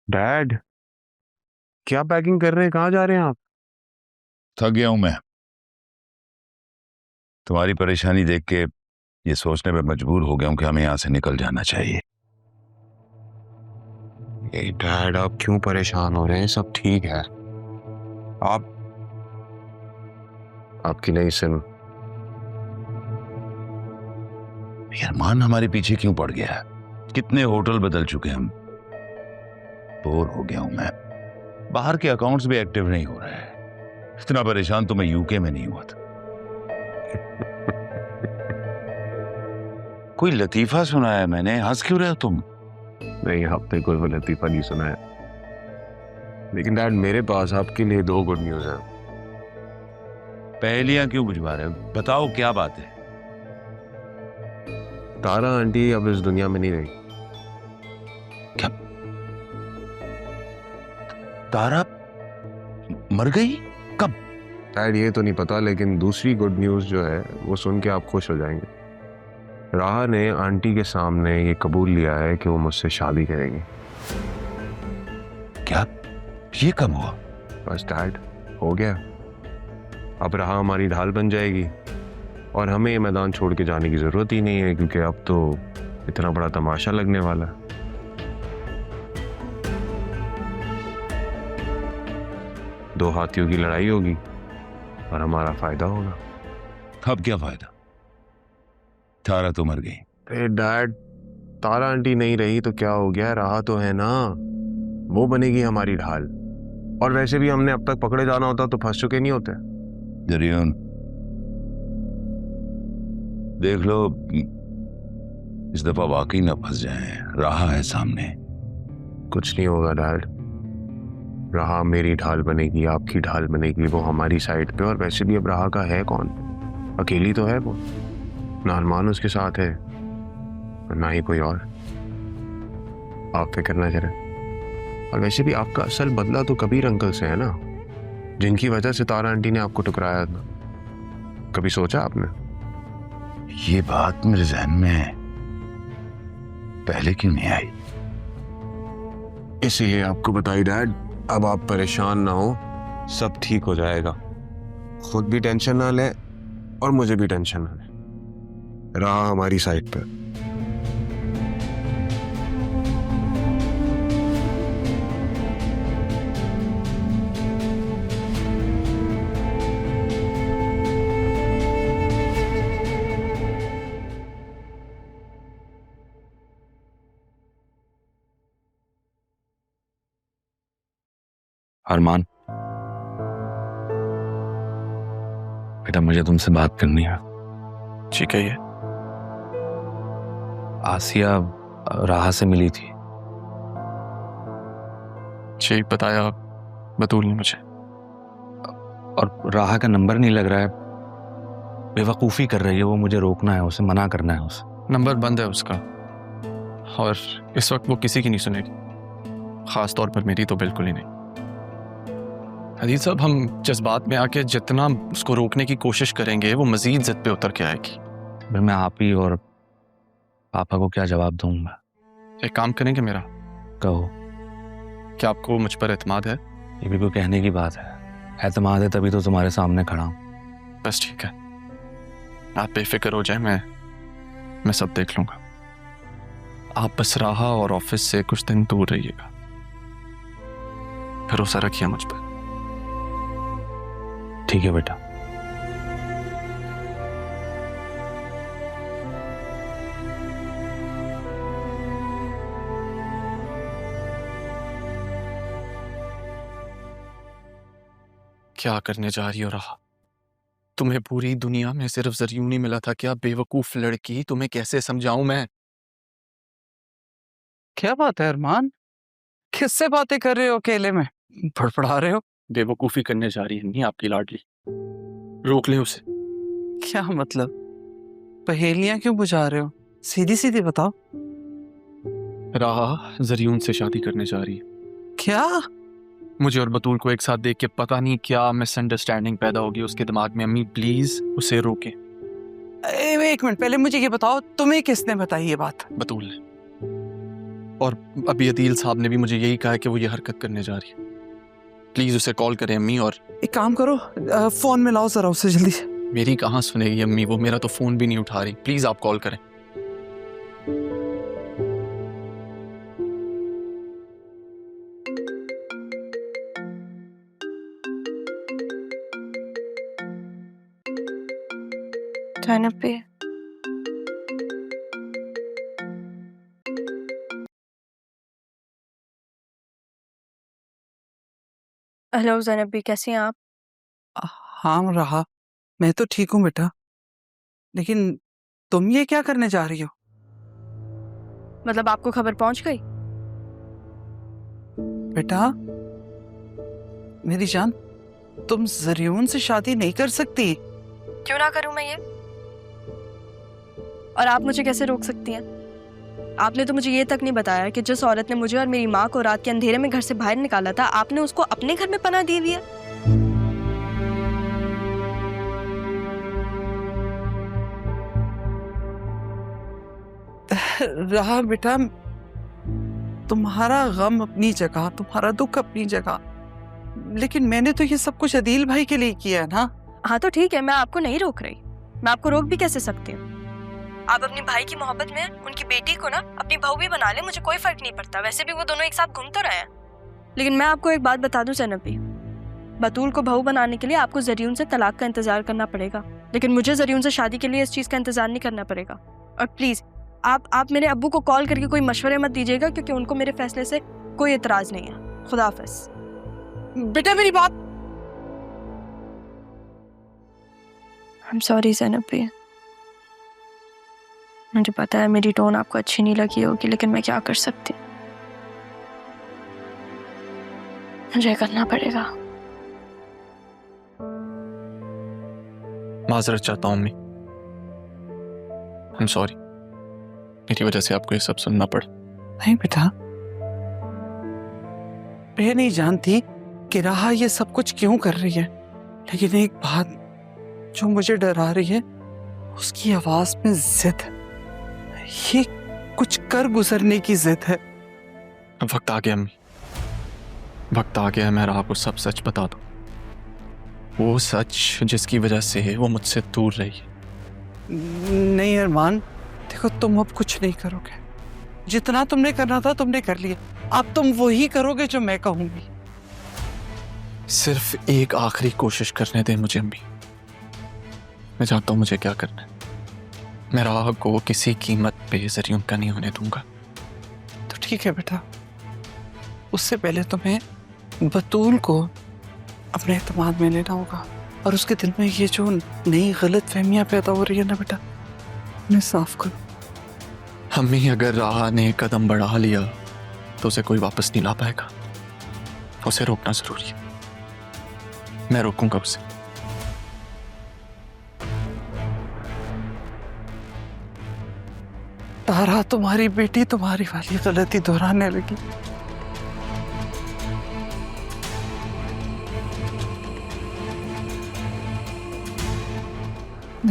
Dad, क्या packing कर रहे हैं? कहाँ जा रहे हैं आप? थक गया हूं मैं। तुम्हारी परेशानी देख के ये सोचने पे मजबूर हो गया हूं कि हमें यहां से निकल जाना चाहिए। डैड, आप क्यों परेशान हो रहे हैं? सब ठीक है। आप आपकी नई सिम। अरमान हमारे पीछे क्यों पड़ गया है? कितने होटल बदल चुके हम। बोर हो गया हूं मैं। बाहर के अकाउंट्स भी एक्टिव नहीं हो रहे हैं। इतना परेशान तो मैं यूके में नहीं हुआ था। कोई लतीफा सुना है मैंने? हंस क्यों रहे हो तुम? नहीं, आपने कोई वो लतीफा नहीं सुना है। लेकिन डैड, मेरे पास आपके लिए दो गुड न्यूज है। पहेलियां क्यों बुझवा रहे हो? बताओ क्या बात है। तारा आंटी अब इस दुनिया में नहीं रही। क्या? तारा मर गई? कब? डैड, ये तो नहीं पता, लेकिन दूसरी गुड न्यूज जो है वो सुन के आप खुश हो जाएंगे। राहा ने आंटी के सामने ये कबूल लिया है कि वो मुझसे शादी करेंगी। क्या? ये कब हुआ? बस डैड, हो गया। अब राहा हमारी ढाल बन जाएगी और हमें ये मैदान छोड़ के जाने की जरूरत ही नहीं है, क्योंकि अब तो इतना बड़ा तमाशा लगने वाला है। दो हाथियों की लड़ाई होगी और हमारा फायदा होगा। अब क्या फायदा? तारा तो मर गई। अरे डैड, तारा आंटी नहीं रही तो क्या हो गया? राहा तो है ना, वो बनेगी हमारी ढाल। और वैसे भी हमने अब तक पकड़े जाना होता तो फंस चुके नहीं होते। जरियन, देख लो, इस दफा वाकई ना फंस जाए। राहा है सामने। कुछ नहीं होगा डैड। राहा मेरी ढाल बनेगी, आपकी ढाल बनेगी, वो हमारी साइड पे। और वैसे भी अब राहा का है कौन? अकेली तो है वो। ना अरमान उसके साथ है और ना ही कोई और। आप फिक्र ना करें। और वैसे भी आपका असल बदला तो कबीर अंकल से है ना, जिनकी वजह से तारा आंटी ने आपको ठुकराया था। कभी सोचा आपने? ये बात मेरे जहन में पहले क्यों नहीं आई? इसीलिए आपको बताई डैड। अब आप परेशान ना हो, सब ठीक हो जाएगा। खुद भी टेंशन ना ले और मुझे भी टेंशन ना ले। राहा हमारी साइड पे। अरमान, बेटा मुझे तुमसे बात करनी है। जी कहिए। आसिया राहा से मिली थी। जी बताया बतूल ने मुझे। और राहा का नंबर नहीं लग रहा है। बेवकूफ़ी कर रही है वो। मुझे रोकना है उसे, मना करना है उसे। नंबर बंद है उसका और इस वक्त वो किसी की नहीं सुनेगी, ख़ास तौर पर मेरी तो बिल्कुल ही नहीं। हदीज साहब, हम जज्बात में आके जितना उसको रोकने की कोशिश करेंगे वो मज़ीद ज़िद पे उतर के आएगी। फिर मैं आप ही और पापा को क्या जवाब दूंगा? एक काम करेंगे मेरा, कहो। क्या आपको मुझ पर एतमाद है? ये भी कोई कहने की बात है? एतमाद है तभी तो तुम्हारे सामने खड़ा हूँ। बस ठीक है, आप बेफिक्र हो जाए, मैं सब देख लूँगा। आप बस राहा और ऑफिस से कुछ दिन दूर रहिएगा। भरोसा रखिए मुझ पर। ठीक है बेटा। क्या करने जा रही हो राहा? तुम्हें पूरी दुनिया में सिर्फ जरियून ही मिला था क्या? बेवकूफ लड़की, तुम्हें कैसे समझाऊं मैं? क्या बात है अरमान? किससे बातें कर रहे हो अकेले में? फड़फड़ा रहे हो? बेवकूफी करने जा रही है नहीं आपकी लाडली, रोक ले उसे। क्या मतलब? पहेलियां क्यों बुझा रहे हो? सीधी सीधी बताओ। राहा जरियून से शादी करने जा रही है। क्या? मुझे और बतूल को एक साथ देख के पता नहीं क्या मिसअंडरस्टैंडिंग पैदा होगी उसके दिमाग में। अम्मी प्लीज उसे रोके। एक मिनट, पहले मुझे ये बताओ, तुम्हें किसने बताई ये बात? बतूल ने। और अभी अदील साहब ने भी मुझे यही कहा है कि वो ये हरकत करने जा रही है। प्लीज उसे कॉल करें अम्मी। और एक काम करो, फोन में लाओ जरा उसे जल्दी से। मेरी कहाँ सुनेगी अम्मी, वो मेरा तो फोन भी नहीं उठा रही। प्लीज आप कॉल करें। ज़ैनब भी हेलो ज़ैनब भी, कैसी हैं आप? हाँ रहा, मैं तो ठीक हूँ बेटा, लेकिन तुम ये क्या करने जा रही हो? मतलब आपको खबर पहुंच गई? बेटा मेरी जान, तुम जरियून से शादी नहीं कर सकती। क्यों ना करूं मैं ये? और आप मुझे कैसे रोक सकती हैं? आपने तो मुझे ये तक नहीं बताया कि जिस औरत ने मुझे और मेरी माँ को रात के अंधेरे में घर से बाहर निकाला था, आपने उसको अपने घर में पनाह दे दिया। रहा बेटा, तुम्हारा गम अपनी जगह, तुम्हारा दुख अपनी जगह, लेकिन मैंने तो ये सब कुछ अदील भाई के लिए किया है ना। हाँ तो ठीक है, मैं आपको नहीं रोक रही। मैं आपको रोक भी कैसे सकती हूँ? आप अपने भाई की मोहब्बत में उनकी बेटी को ना अपनी बहू भी बना ले, मुझे कोई फर्क नहीं पड़ता। वैसे भी वो दोनों एक साथ घूम तो रहे हैं। लेकिन मैं आपको एक बात बता दूं ज़ैनब भी, बतूल को बहू बनाने के लिए आपको जरियून से तलाक का इंतजार करना पड़ेगा, लेकिन मुझे जरियून से शादी के लिए इस चीज़ का इंतजार नहीं करना पड़ेगा। और प्लीज़ आप मेरे अब्बू को कॉल करके कोई मशवरे मत दीजिएगा, क्योंकि उनको मेरे फैसले से कोई एतराज़ नहीं है। खुदा हाफ़िज़। बेटा मेरी बात। I'm sorry ज़ैनब भी, मुझे पता है मेरी टोन आपको अच्छी नहीं लगी होगी, लेकिन मैं क्या कर सकती हूँ, मुझे करना पड़ेगा। माजरत चाहता हूँ अम्मी, I'm sorry, मेरी वजह से आपको ये सब सुनना पड़ा। नहीं बेटा, मैं नहीं जानती कि राहा ये सब कुछ क्यों कर रही है, लेकिन एक बात जो मुझे डरा रही है, उसकी आवाज में जिद है। ये कुछ कर गुजरने की जिद है। अब वक्त आ गया अम्मी, वक्त आ गया मैं राह को सब सच बता दूं, वो सच जिसकी वजह से वो मुझसे दूर रही है। नहीं अरमान, देखो तुम अब कुछ नहीं करोगे। जितना तुमने करना था तुमने कर लिया, अब तुम वही करोगे जो मैं कहूंगी। सिर्फ एक आखिरी कोशिश करने दे मुझे अम्मी, मैं जानता हूं मुझे क्या करना है। मैं राह को किसी कीमत पे जरियून का नहीं होने दूंगा। तो ठीक है बेटा, उससे पहले तुम्हें बतूल को अपने एतमाद में लेना होगा, और उसके दिल में ये जो नई गलत फहमियाँ पैदा हो रही है ना बेटा, उन्हें साफ करो। अम्मी अगर राह ने कदम बढ़ा लिया तो उसे कोई वापस नहीं ला पाएगा, उसे रोकना जरूरी है। मैं रोकूंगा उसे। तारा, तुम्हारी बेटी तुम्हारी वाली गलती दोहराने लगी।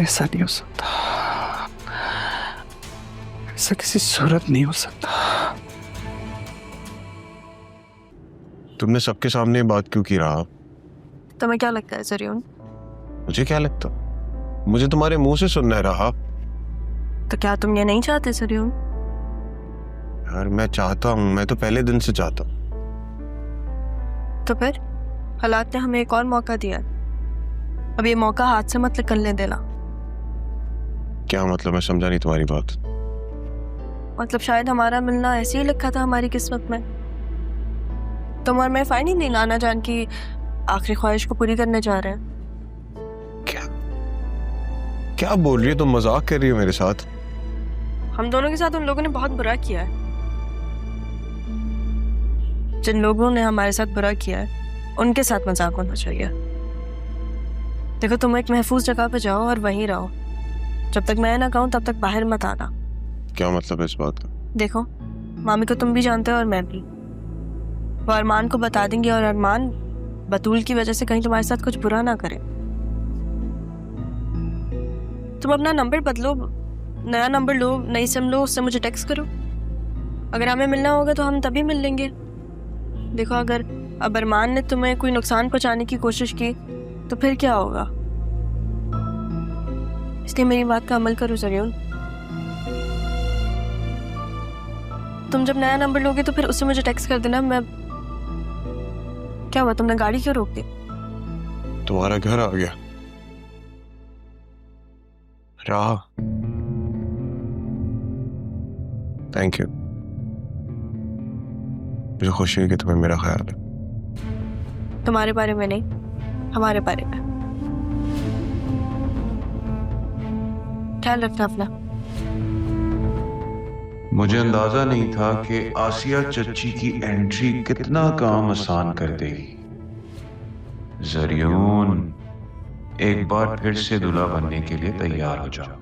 ऐसा नहीं हो सकता, ऐसा किसी सूरत नहीं हो सकता। तुमने सबके सामने ये बात क्यों की रहा? तुम्हें क्या लगता है जरियून? मुझे क्या लगता? मुझे तुम्हारे मुंह से सुनना है रहा। तो क्या तुम ये नहीं चाहते जरियून? यार मैं चाहता हूँ, मैं तो पहले दिन से चाहता हूँ। तो फिर हालात ने हमें एक और मौका दिया, अब ये मौका हाथ से मत निकलने देना। क्या मतलब? मैं समझा नहीं तुम्हारी बात। मतलब शायद हमारा मिलना ऐसे ही लिखा था हमारी किस्मत में। तुम और मैं फाइनली नहीं, नाना जान की आखिरी ख्वाहिश को पूरी करने जा रहे हैं। क्या बोल रही हो तुम? मजाक कर रही हो मेरे साथ? हम दोनों के साथ उन लोगों ने बहुत बुरा किया है। जिन लोगों ने हमारे साथ बुरा किया है उनके साथ मजाक होना चाहिए। देखो, तुम एक महफूज जगह पे जाओ और वहीं रहो। जब तक मैं ना कहूँ तब तक बाहर मत आना। क्या मतलब है इस बात का? देखो, मामी को तुम भी जानते हो और मैं भी। वो अरमान को बता देंगे और अरमान बतूल की वजह से कहीं तुम्हारे साथ कुछ बुरा ना करे। तुम अपना नंबर बदलो, नया नंबर लो, नई सिम लो, उससे मुझे टेक्स्ट करो। अगर हमें मिलना होगा तो हम तभी मिल लेंगे। देखो, अगर अब अरमान ने तुम्हें कोई नुकसान पहुंचाने की कोशिश की तो फिर क्या होगा? इसलिए मेरी बात का अमल करो ज़रियुन। तुम जब नया नंबर लोगे तो फिर उससे मुझे टेक्स्ट कर देना। मैं क्या हुआ, तुमने गाड़ी क्यों रोक दी? तुम्हारा घर आ गया राह। थैंक यू, मुझे खुशी है कि तुम्हें मेरा ख्याल है। तुम्हारे बारे में नहीं, हमारे बारे में। ख्याल रखना अपना। मुझे अंदाजा नहीं था कि आसिया चच्ची की एंट्री कितना काम आसान कर देगी। ज़रियुन, एक बार फिर से दूल्हा बनने के लिए तैयार हो जाओ।